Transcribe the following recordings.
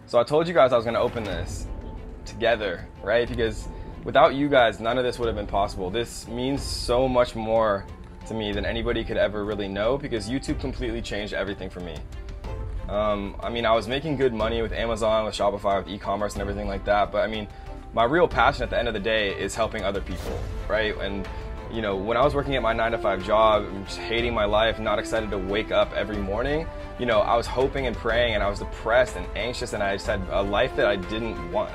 So I told you guys I was gonna open this together, right? Because without you guys, none of this would have been possible. This means so much more to me than anybody could ever really know, because YouTube completely changed everything for me. I mean, I was making good money with Amazon, with Shopify, with e-commerce and everything like that, but I mean, my real passion at the end of the day is helping other people, right? And you know, when I was working at my 9-to-5 job, just hating my life, not excited to wake up every morning, you know, I was hoping and praying, and I was depressed and anxious, and I just had a life that I didn't want.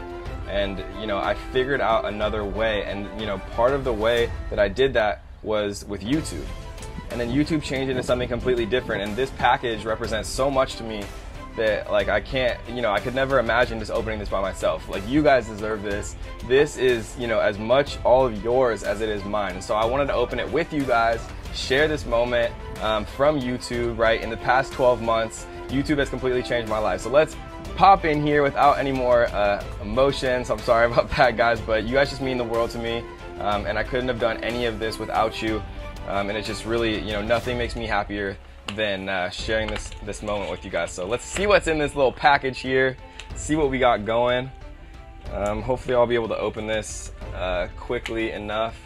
And you know, I figured out another way, and you know, part of the way that I did that was with YouTube. And then YouTube changed into something completely different, and this package represents so much to me that like I can't, you know, I could never imagine just opening this by myself. Like, you guys deserve this. This is, you know, as much all of yours as it is mine. So I wanted to open it with you guys, share this moment from YouTube, right? In the past 12 months, YouTube has completely changed my life. So let's pop in here without any more emotions. I'm sorry about that, guys, but you guys just mean the world to me, and I couldn't have done any of this without you. And it's just really, you know, nothing makes me happier than sharing this moment with you guys. So let's see what's in this little package here, see what we got going. Hopefully I'll be able to open this quickly enough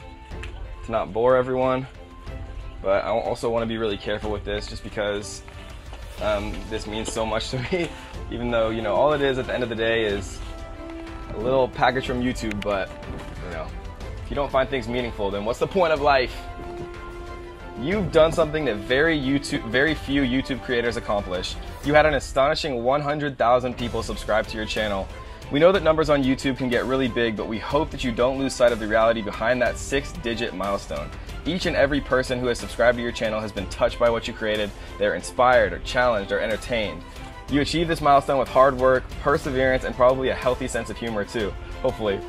to not bore everyone, but I also want to be really careful with this, just because this means so much to me, even though, you know, all it is at the end of the day is a little package from YouTube. But you know, if you don't find things meaningful, then what's the point of life? You've done something that very few YouTube creators accomplish. You had an astonishing 100,000 people subscribe to your channel. We know that numbers on YouTube can get really big, but we hope that you don't lose sight of the reality behind that 6-digit milestone. Each and every person who has subscribed to your channel has been touched by what you created. They're inspired or challenged or entertained. You achieved this milestone with hard work, perseverance, and probably a healthy sense of humor too, hopefully.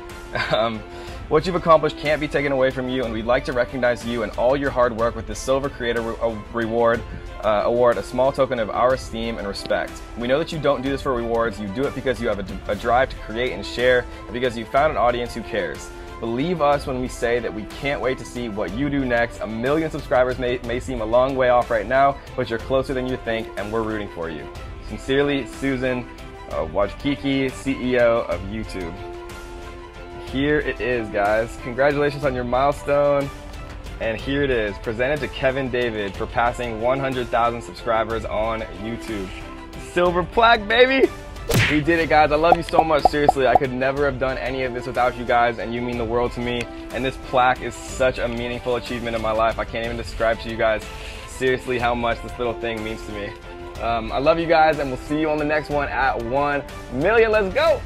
What you've accomplished can't be taken away from you, and we'd like to recognize you and all your hard work with the Silver Creator Award, a small token of our esteem and respect. We know that you don't do this for rewards. You do it because you have a drive to create and share, and because you found an audience who cares. Believe us when we say that we can't wait to see what you do next. 1 million subscribers may seem a long way off right now, but you're closer than you think, and we're rooting for you. Sincerely, Susan Wojcicki, CEO of YouTube. Here it is, guys. Congratulations on your milestone. And here it is, presented to Kevin David for passing 100,000 subscribers on YouTube. Silver plaque, baby! We did it, guys. I love you so much. Seriously, I could never have done any of this without you guys, and you mean the world to me. And this plaque is such a meaningful achievement in my life. I can't even describe to you guys seriously how much this little thing means to me. I love you guys, and we'll see you on the next one at 1 million. Let's go!